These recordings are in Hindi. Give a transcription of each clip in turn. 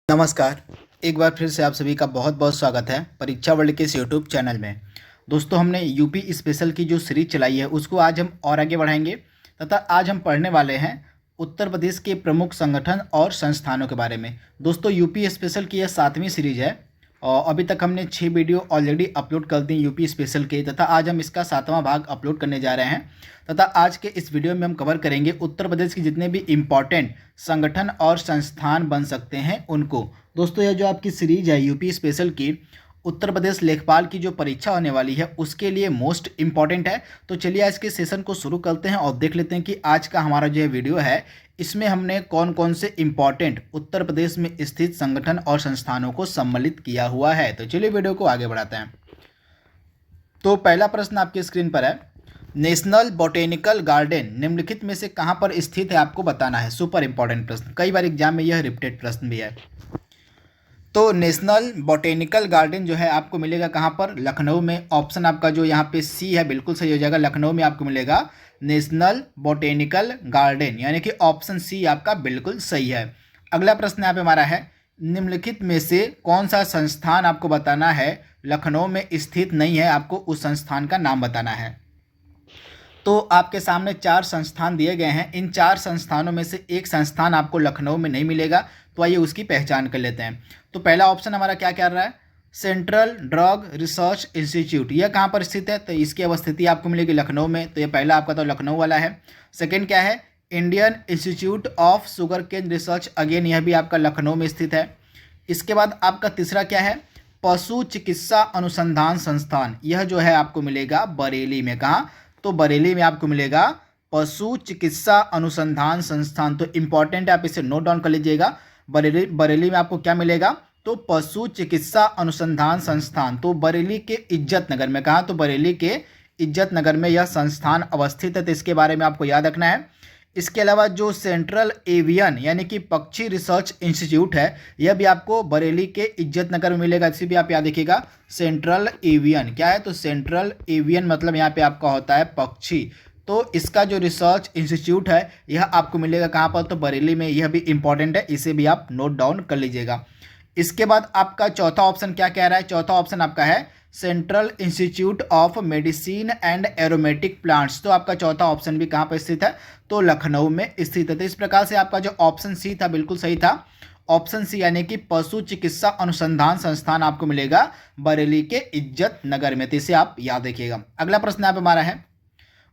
नमस्कार। एक बार फिर से आप सभी का बहुत बहुत स्वागत है परीक्षा वर्ल्ड के इस यूट्यूब चैनल में। दोस्तों, हमने यूपी स्पेशल की जो सीरीज चलाई है उसको आज हम और आगे बढ़ाएंगे तथा आज हम पढ़ने वाले हैं उत्तर प्रदेश के प्रमुख संगठन और संस्थानों के बारे में। दोस्तों, यूपी स्पेशल की यह 7वीं सीरीज है और अभी तक हमने 6 वीडियो ऑलरेडी अपलोड कर दी यूपी स्पेशल के तथा आज हम इसका 7वां भाग अपलोड करने जा रहे हैं तथा आज के इस वीडियो में हम कवर करेंगे उत्तर प्रदेश की जितने भी इम्पॉर्टेंट संगठन और संस्थान बन सकते हैं उनको। दोस्तों, यह जो आपकी सीरीज है यूपी स्पेशल की उत्तर प्रदेश लेखपाल की जो परीक्षा होने वाली है उसके लिए मोस्ट इम्पॉर्टेंट है। तो चलिए आज के सेशन को शुरू करते हैं और देख लेते हैं कि आज का हमारा जो वीडियो है इसमें हमने कौन कौन से इम्पॉर्टेंट उत्तर प्रदेश में स्थित संगठन और संस्थानों को सम्मिलित किया हुआ है। तो चलिए वीडियो को आगे बढ़ाते हैं। तो पहला प्रश्न आपकी स्क्रीन पर है, नेशनल बॉटेनिकल गार्डन निम्नलिखित में से कहाँ पर स्थित है आपको बताना है। सुपर इंपॉर्टेंट प्रश्न, कई बार एग्जाम में यह रिपीटेड प्रश्न भी है। तो नेशनल बॉटेनिकल गार्डन जो है आपको मिलेगा कहाँ पर, लखनऊ में। ऑप्शन आपका जो यहाँ पे सी है बिल्कुल सही हो जाएगा, लखनऊ में आपको मिलेगा नेशनल बॉटेनिकल गार्डन, यानी कि ऑप्शन सी आपका बिल्कुल सही है। अगला प्रश्न यहाँ पे हमारा है, निम्नलिखित में से कौन सा संस्थान आपको बताना है लखनऊ में स्थित नहीं है, आपको उस संस्थान का नाम बताना है। तो आपके सामने 4 संस्थान दिए गए हैं, इन 4 संस्थानों में से एक संस्थान आपको लखनऊ में नहीं मिलेगा, तो आइए उसकी पहचान कर लेते हैं। तो पहला ऑप्शन हमारा क्या कह रहा है, सेंट्रल ड्रग रिसर्च इंस्टीट्यूट, यह कहाँ पर स्थित है, तो इसकी अवस्थिति आपको मिलेगी लखनऊ में, तो ये पहला आपका तो लखनऊ वाला है। सेकंड क्या है, Indian institute of sugar cane research, again यह भी आपका लखनऊ में स्थित है। इसके बाद आपका तीसरा क्या है, पशु चिकित्सा अनुसंधान संस्थान, यह जो है आपको मिलेगा बरेली में। कहाँ, तो बरेली में आपको मिलेगा पशु चिकित्सा अनुसंधान संस्थान। तो इंपॉर्टेंट है, आप इसे नोट डाउन कर लीजिएगा। बरेली में आपको क्या मिलेगा, तो पशु चिकित्सा अनुसंधान संस्थान। तो बरेली के इज्जत नगर में, कहाँ, तो बरेली के इज्जत नगर में यह संस्थान अवस्थित है, तो इसके बारे में आपको याद रखना है। इसके अलावा जो सेंट्रल एवियन यानी कि पक्षी रिसर्च इंस्टीट्यूट है, यह भी आपको बरेली के इज्जत नगर में मिलेगा, इसे भी आप याद रखिएगा। सेंट्रल एवियन क्या है, तो सेंट्रल एवियन मतलब यहाँ पे आपका होता है पक्षी। तो इसका जो रिसर्च इंस्टीट्यूट है यह आपको मिलेगा कहाँ पर, तो बरेली में, यह भी इंपॉर्टेंट है, इसे भी आप नोट डाउन कर लीजिएगा। इसके बाद आपका चौथा ऑप्शन क्या कह रहा है, चौथा ऑप्शन आपका है central institute of medicine and aromatic plants. तो आपका चौथा ऑप्शन भी कहाँ पर स्थित है, तो लखनऊ में स्थित है। तो इस प्रकार से आपका जो ऑप्शन सी था बिल्कुल सही था, ऑप्शन सी यानी कि पशु चिकित्सा अनुसंधान संस्थान आपको मिलेगा बरेली के इज्जत नगर में, तो इसे आप याद रखिएगा। अगला प्रश्न यहाँ पे हमारा है,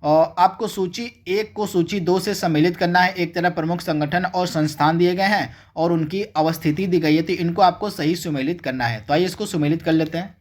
और आपको सूची 1 को सूची 2 से सम्मिलित करना है। एक तरफ प्रमुख संगठन और संस्थान दिए गए हैं और उनकी अवस्थिति दी गई है, तो इनको आपको सही सुमेलित करना है। तो आइए इसको सुमेलित कर लेते हैं।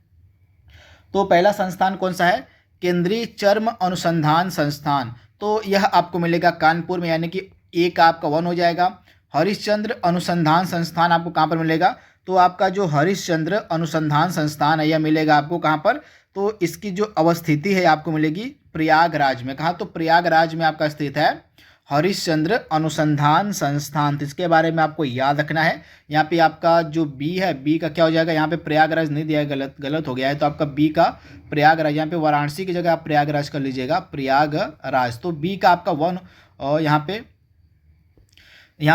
तो पहला संस्थान कौन सा है, केंद्रीय चर्म अनुसंधान संस्थान, तो यह आपको मिलेगा कानपुर में, यानी कि एक आपका 1 हो जाएगा। हरिश्चंद्र अनुसंधान संस्थान आपको कहाँ पर मिलेगा, तो आपका जो हरिश्चंद्र अनुसंधान संस्थान है यह मिलेगा आपको कहाँ पर, तो इसकी जो अवस्थिति है आपको मिलेगी प्रयागराज में। कहाँ, तो प्रयागराज में आपका स्थित है हरिश्चंद्र अनुसंधान संस्थान। तो इसके बारे में आपको याद रखना है। यहाँ पे आपका जो बी है, बी का क्या हो जाएगा, यहाँ पे प्रयागराज नहीं दिया है, गलत हो गया है, तो आपका बी का प्रयागराज, यहाँ पे वाराणसी की जगह आप प्रयागराज कर लीजिएगा, प्रयागराज। तो बी का आपका 1 और यहाँ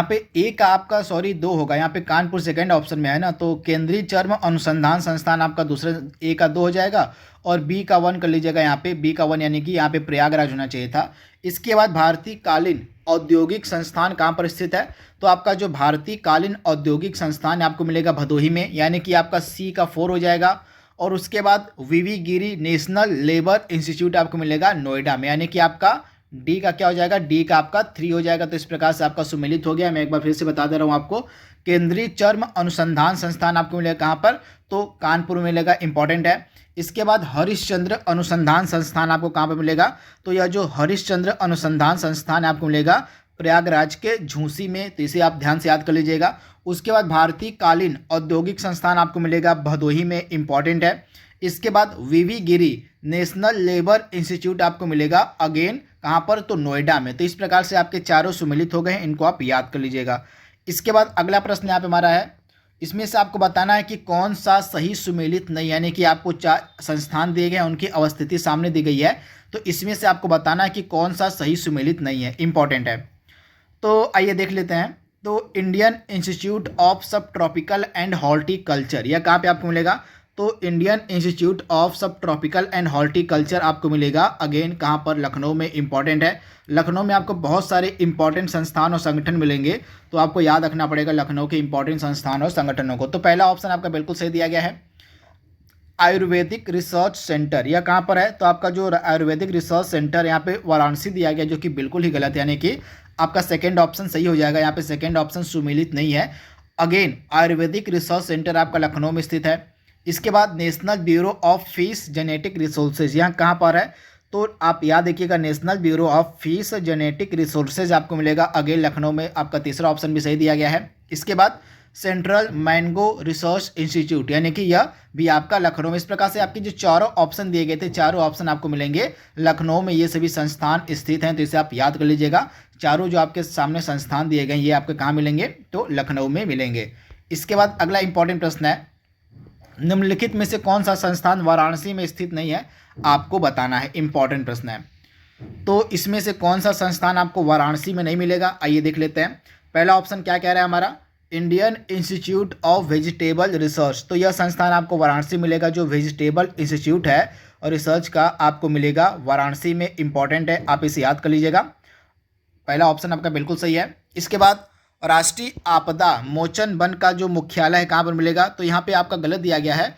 पे ए का आपका 2 होगा, यहाँ पे कानपुर सेकंड ऑप्शन में है ना, तो केंद्रीय चर्म अनुसंधान संस्थान आपका दूसरे, ए का 2 हो जाएगा और बी का 1 कर लीजिएगा, यहाँ पे बी का 1 यानी कि यहाँ पे प्रयागराज होना चाहिए था। इसके बाद भारतीय कालीन औद्योगिक संस्थान कहाँ पर स्थित है, तो आपका जो भारतीय कालीन औद्योगिक संस्थान आपको मिलेगा भदोही में, यानी कि आपका सी का 4 हो जाएगा। और उसके बाद वीवी गिरी नेशनल लेबर इंस्टीट्यूट आपको मिलेगा नोएडा में, यानी कि आपका डी का क्या हो जाएगा, डी का आपका 3 हो जाएगा। तो इस प्रकार से आपका सुमेलित हो गया। मैं एक बार फिर से बता दे रहा हूँ आपको, केंद्रीय चर्म अनुसंधान संस्थान आपको मिलेगा कहाँ पर, तो कानपुर में मिलेगा, इंपॉर्टेंट है। इसके बाद हरिश्चंद्र अनुसंधान संस्थान आपको कहाँ पर मिलेगा, तो यह जो हरिश्चंद्र अनुसंधान संस्थान आपको मिलेगा प्रयागराज के झूसी में, तो इसे आप ध्यान से याद कर लीजिएगा। उसके बाद भारतीय कालीन औद्योगिक संस्थान आपको मिलेगा भदोही में, इंपॉर्टेंट है। इसके बाद वीवी गिरी नेशनल लेबर इंस्टीट्यूट आपको मिलेगा अगेन कहाँ पर, तो नोएडा में। तो इस प्रकार से आपके चारों सुमेलित हो गए हैं, इनको आप याद कर लीजिएगा। इसके बाद अगला प्रश्न यहाँ पे हमारा है, इसमें से आपको बताना है कि कौन सा सही सुमेलित नहीं, यानी कि आपको 4 संस्थान दिए गए हैं, उनकी अवस्थिति सामने दी गई है, तो इसमें से आपको बताना है कि कौन सा सही सुमेलित नहीं है, इंपॉर्टेंट है। तो आइए देख लेते हैं। तो इंडियन इंस्टीट्यूट ऑफ सब ट्रॉपिकल एंड हॉर्टिकल्चर, यह कहाँ पे आपको मिलेगा? तो इंडियन इंस्टीट्यूट ऑफ सब ट्रॉपिकल एंड हॉर्टिकल्चर आपको मिलेगा अगेन कहाँ पर? लखनऊ में। इंपॉर्टेंट है, लखनऊ में आपको बहुत सारे इंपॉर्टेंट संस्थान और संगठन मिलेंगे, तो आपको याद रखना पड़ेगा लखनऊ के इंपॉर्टेंट संस्थान और संगठनों को। तो पहला ऑप्शन आपका बिल्कुल सही दिया गया है, आयुर्वेदिक रिसर्च सेंटर। यह कहाँ पर है? तो आपका जो आयुर्वेदिक रिसर्च सेंटर यहाँ पे वाराणसी दिया गया, जो कि बिल्कुल ही गलत है, यानी कि आपका सेकंड ऑप्शन सही हो जाएगा। यहाँ पे सेकंड ऑप्शन सुमेलित नहीं है। अगेन आयुर्वेदिक रिसर्च सेंटर आपका लखनऊ में स्थित है। इसके बाद national bureau of fish genetic resources, यहाँ कहाँ पर है? तो आप याद रखिएगा, national bureau of fish genetic resources आपको मिलेगा अगेन लखनऊ में। आपका तीसरा ऑप्शन भी सही दिया गया है। इसके बाद सेंट्रल मैंगो रिसर्च इंस्टीट्यूट, यानी कि यह भी आपका लखनऊ में। इस प्रकार से आपके जो चारों ऑप्शन दिए गए थे, चारों ऑप्शन आपको मिलेंगे लखनऊ में। ये सभी संस्थान स्थित हैं, तो इसे आप याद कर लीजिएगा। चारों जो आपके सामने संस्थान दिए गए ये आपके कहाँ मिलेंगे? तो लखनऊ में मिलेंगे। इसके बाद अगला इंपॉर्टेंट प्रश्न है, निम्नलिखित में से कौन सा संस्थान वाराणसी में स्थित नहीं है? आपको बताना है। इंपॉर्टेंट प्रश्न है, तो इसमें से कौन सा संस्थान आपको वाराणसी में नहीं मिलेगा? आइए देख लेते हैं। पहला ऑप्शन क्या कह रहा है हमारा? Indian institute of vegetable research. तो यह संस्थान आपको वाराणसी मिलेगा, जो वेजिटेबल इंस्टीट्यूट है और रिसर्च का आपको मिलेगा वाराणसी में। इंपॉर्टेंट है, आप इसे याद कर लीजिएगा। पहला ऑप्शन आपका बिल्कुल सही है। इसके बाद राष्ट्रीय आपदा मोचन बल का जो मुख्यालय है कहाँ पर मिलेगा? तो यहाँ पे आपका गलत दिया गया है।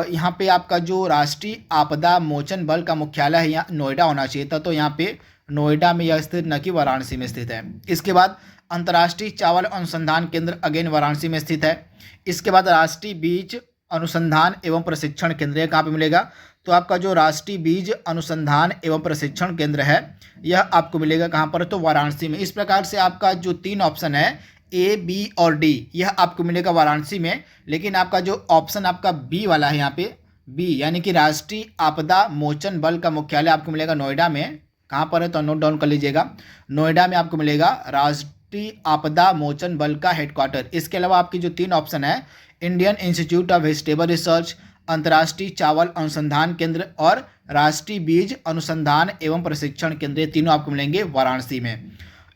यहाँ पे आपका जो राष्ट्रीय आपदा मोचन बल का मुख्यालय है यहाँ नोएडा होना चाहिए था, तो यहाँ पे नोएडा में यह स्थित, न कि वाराणसी में स्थित है। इसके बाद अंतर्राष्ट्रीय चावल अनुसंधान केंद्र अगेन वाराणसी में स्थित है। इसके बाद राष्ट्रीय बीज अनुसंधान एवं प्रशिक्षण केंद्र कहाँ पे मिलेगा? तो आपका जो राष्ट्रीय बीज अनुसंधान एवं प्रशिक्षण केंद्र है यह आपको मिलेगा कहाँ पर? तो वाराणसी में। इस प्रकार से आपका जो तीन ऑप्शन है ए, बी और डी, यह आपको मिलेगा वाराणसी में। लेकिन आपका जो ऑप्शन आपका बी वाला है यहाँ पे, बी यानी कि राष्ट्रीय आपदा मोचन बल का मुख्यालय आपको मिलेगा नोएडा में। कहाँ पर है? तो नोट डाउन कर लीजिएगा, नोएडा में आपको मिलेगा राष्ट्रीय आपदा मोचन बल का हेडक्वार्टर। इसके अलावा आपकी जो तीन ऑप्शन है, Indian institute of vegetable research, अंतर्राष्ट्रीय चावल अनुसंधान केंद्र और राष्ट्रीय बीज अनुसंधान एवं प्रशिक्षण केंद्र, ये तीनों आपको मिलेंगे वाराणसी में।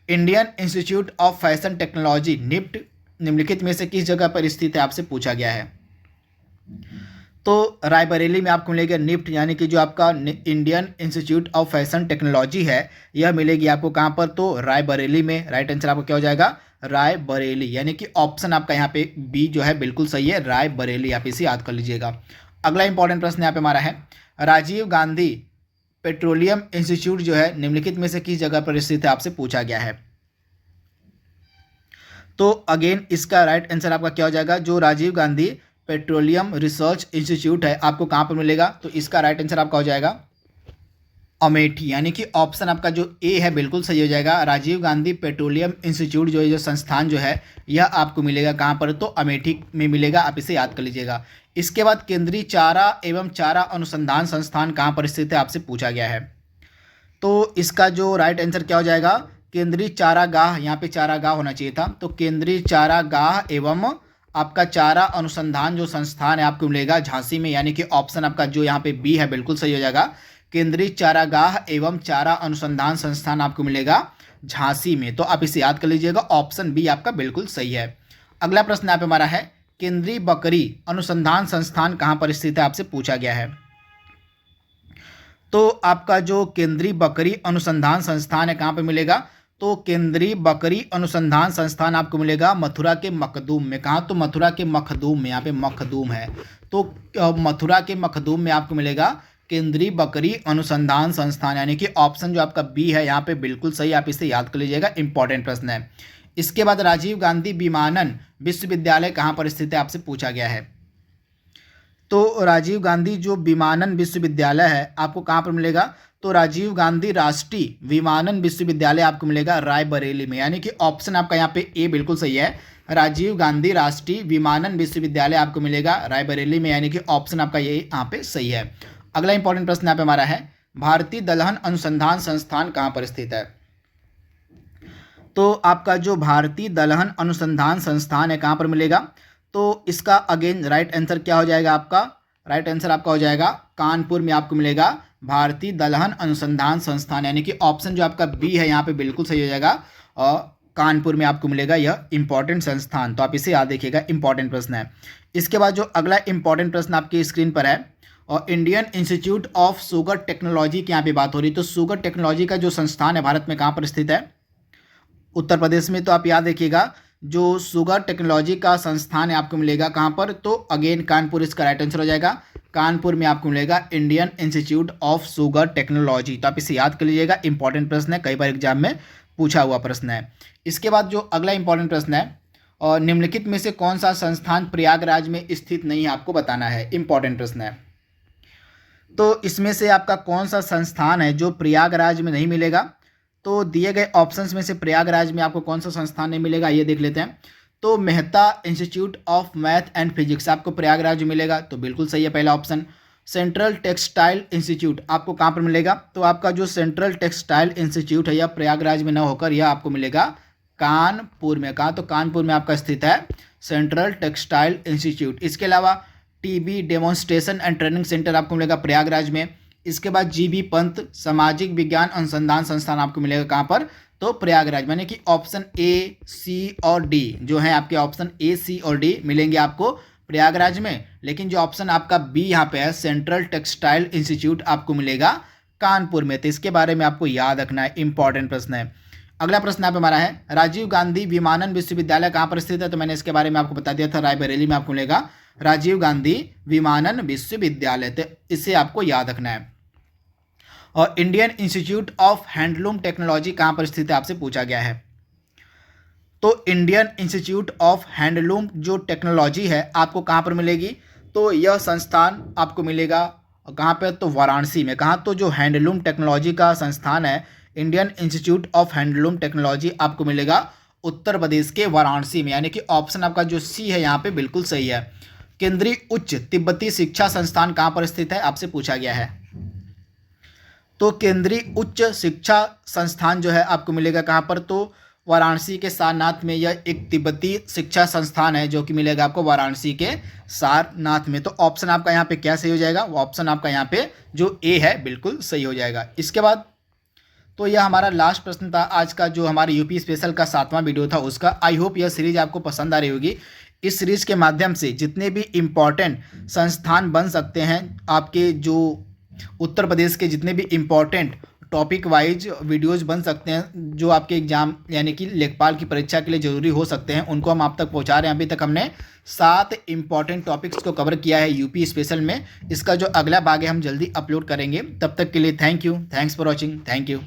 Indian institute of fashion technology NIFT निम्नलिखित में से किस जगह पर स्थित है? आपसे पूछा गया है। तो रायबरेली में आपको मिलेगा निफ्ट, यानी कि जो आपका Indian institute of fashion technology है यह मिलेगी आपको कहाँ पर? तो रायबरेली में। राइट आंसर आपका क्या हो जाएगा? रायबरेली, यानी कि ऑप्शन आपका यहाँ पे बी जो है बिल्कुल सही है, रायबरेली। आप इसे याद कर लीजिएगा। अगला इंपॉर्टेंट प्रश्न यहाँ पे हमारा है, राजीव गांधी पेट्रोलियम इंस्टीट्यूट जो है निम्नलिखित में से किस जगह पर स्थित है? आपसे पूछा गया है। तो अगेन इसका राइट आंसर आपका क्या हो जाएगा? जो Rajiv Gandhi petroleum research institute है आपको कहाँ पर मिलेगा? तो इसका राइट आंसर आपका हो जाएगा अमेठी, यानी कि ऑप्शन आपका जो ए है बिल्कुल सही हो जाएगा। राजीव गांधी पेट्रोलियम इंस्टीट्यूट जो है, जो संस्थान जो है यह आपको मिलेगा कहाँ पर? तो अमेठी में मिलेगा। आप इसे याद कर लीजिएगा। इसके बाद केंद्रीय चारा एवं चारा अनुसंधान संस्थान कहाँ पर स्थित है? आपसे पूछा गया है। तो इसका जो राइट आंसर क्या हो जाएगा? केंद्रीय चारागाह, यहाँ पे चारागाह होना चाहिए था। तो केंद्रीय चारागाह एवं आपका चारा अनुसंधान जो संस्थान है आपको मिलेगा झांसी में, यानी कि ऑप्शन आपका जो यहाँ पे बी है बिल्कुल सही हो जाएगा। केंद्रीय चारागाह एवं चारा अनुसंधान संस्थान आपको मिलेगा झांसी में। तो आप इसे याद कर लीजिएगा, ऑप्शन बी आपका बिल्कुल सही है। अगला प्रश्न यहाँ पे हमारा है, केंद्रीय बकरी अनुसंधान संस्थान कहाँ पर स्थित है? आपसे पूछा गया है। तो आपका जो केंद्रीय बकरी अनुसंधान संस्थान है कहाँ पर मिलेगा? तो केंद्रीय बकरी अनुसंधान संस्थान आपको मिलेगा मथुरा के मखदूम में। कहाँ? तो मथुरा के मखदूम में, यहाँ पे मखदूम है तो मथुरा के मखदूम में आपको मिलेगा केंद्रीय बकरी अनुसंधान संस्थान, यानी कि ऑप्शन जो आपका बी है यहाँ पे बिल्कुल सही। आप इसे याद कर लीजिएगा, इंपॉर्टेंट प्रश्न है। इसके बाद राजीव गांधी विमानन विश्वविद्यालय कहाँ पर स्थित है? आपसे पूछा गया है। तो राजीव गांधी जो विमानन विश्वविद्यालय है आपको कहाँ पर मिलेगा? तो राजीव गांधी राष्ट्रीय विमानन विश्वविद्यालय आपको मिलेगा रायबरेली में, यानी कि ऑप्शन आपका यहाँ पे ए बिल्कुल सही है। राजीव गांधी राष्ट्रीय विमानन विश्वविद्यालय आपको मिलेगा रायबरेली में, यानी कि ऑप्शन आपका ये यहाँ पे सही है। अगला इंपॉर्टेंट प्रश्न यहाँ पे हमारा है, भारतीय दलहन अनुसंधान संस्थान कहाँ पर स्थित है? तो आपका जो भारतीय दलहन अनुसंधान संस्थान है कहाँ पर मिलेगा? तो इसका अगेन राइट आंसर क्या हो जाएगा? आपका राइट आंसर आपका हो जाएगा कानपुर में आपको मिलेगा भारतीय दलहन अनुसंधान संस्थान, यानी कि ऑप्शन जो आपका बी है यहाँ पे बिल्कुल सही हो जाएगा। और कानपुर में आपको मिलेगा यह इंपॉर्टेंट संस्थान। तो आप इसे याद रखिएगा, इंपॉर्टेंट प्रश्न है। इसके बाद जो अगला इंपॉर्टेंट प्रश्न आपकी स्क्रीन पर है और Indian institute of sugar technology की यहाँ पे बात हो रही है। तो शुगर टेक्नोलॉजी का जो संस्थान है भारत में कहाँ पर स्थित है? उत्तर प्रदेश में। तो आप याद रखिएगा जो शुगर टेक्नोलॉजी का संस्थान है आपको मिलेगा कहाँ पर? तो अगेन कानपुर इसका राइट आंसर हो जाएगा। कानपुर में आपको मिलेगा Indian institute of sugar technology. तो आप इसे याद कर लीजिएगा, इंपॉर्टेंट प्रश्न है, कई बार एग्जाम में पूछा हुआ प्रश्न है। इसके बाद जो अगला इंपॉर्टेंट प्रश्न है और निम्नलिखित में से कौन सा संस्थान प्रयागराज में स्थित नहीं है, आपको बताना है। इंपॉर्टेंट प्रश्न है। तो इसमें से आपका कौन सा संस्थान है जो प्रयागराज में नहीं मिलेगा? तो दिए गए ऑप्शंस में से प्रयागराज में आपको कौन सा संस्थान नहीं मिलेगा, ये देख लेते हैं। तो Mehta institute of math and physics आपको प्रयागराज में मिलेगा, तो बिल्कुल सही है पहला ऑप्शन। सेंट्रल टेक्सटाइल इंस्टीट्यूट आपको कहाँ पर मिलेगा? तो आपका जो सेंट्रल टेक्सटाइल इंस्टीट्यूट है यह प्रयागराज में न होकर यह आपको मिलेगा कानपुर में। कहाँ? तो कानपुर में आपका स्थित है सेंट्रल टेक्सटाइल इंस्टीट्यूट। इसके अलावा TB demonstration and training centre आपको मिलेगा प्रयागराज में। इसके बाद जीबी पंत सामाजिक विज्ञान अनुसंधान संस्थान आपको मिलेगा कहाँ पर? तो प्रयागराज। यानी कि ऑप्शन ए, सी और डी जो है आपके ऑप्शन ए, सी और डी मिलेंगे आपको प्रयागराज में। लेकिन जो ऑप्शन आपका बी यहाँ पे है सेंट्रल टेक्सटाइल इंस्टीट्यूट आपको मिलेगा कानपुर में। तो इसके बारे में आपको याद रखना है, इंपॉर्टेंट प्रश्न है। अगला प्रश्न यहाँ पे हमारा है राजीव गांधी विमानन विश्वविद्यालय कहाँ पर स्थित है? तो मैंने इसके बारे में आपको बता दिया था, रायबरेली में आपको मिलेगा राजीव गांधी विमानन विश्वविद्यालय। तो इसे आपको याद रखना है। और Indian institute of handloom technology कहाँ पर स्थित है, आपसे पूछा गया है। तो इंडियन इंस्टीट्यूट ऑफ हैंडलूम जो टेक्नोलॉजी है आपको कहाँ पर मिलेगी? तो यह संस्थान आपको मिलेगा कहाँ पर? तो वाराणसी में। कहाँ? तो जो हैंडलूम टेक्नोलॉजी का संस्थान है Indian institute of handloom technology आपको मिलेगा उत्तर प्रदेश के वाराणसी में। यानी कि ऑप्शन आपका जो सी है यहाँ पे बिल्कुल सही है। केंद्रीय उच्च तिब्बती शिक्षा संस्थान कहाँ पर स्थित है, आपसे पूछा गया है। तो केंद्रीय उच्च शिक्षा संस्थान जो है आपको मिलेगा कहाँ पर? तो वाराणसी के सारनाथ में। यह एक तिब्बती शिक्षा संस्थान है जो कि मिलेगा आपको वाराणसी के सारनाथ में। तो ऑप्शन आपका यहाँ पे क्या सही हो जाएगा? वो ऑप्शन आपका यहाँ पे जो ए है बिल्कुल सही हो जाएगा। इसके बाद तो यह हमारा लास्ट प्रश्न था आज का, जो हमारे यूपी स्पेशल का 7वां वीडियो था उसका। आई होप यह सीरीज आपको पसंद आ रही होगी। इस सीरीज के माध्यम से जितने भी इम्पॉर्टेंट संस्थान बन सकते हैं आपके, जो उत्तर प्रदेश के जितने भी इम्पॉर्टेंट टॉपिक वाइज वीडियोज़ बन सकते हैं जो आपके एग्जाम यानी कि लेखपाल की परीक्षा के लिए ज़रूरी हो सकते हैं, उनको हम आप तक पहुंचा रहे हैं। अभी तक हमने 7 इम्पॉर्टेंट टॉपिक्स को कवर किया है यूपी स्पेशल में। इसका जो अगला भाग है हम जल्दी अपलोड करेंगे। तब तक के लिए thank you, thanks for watching, thank you.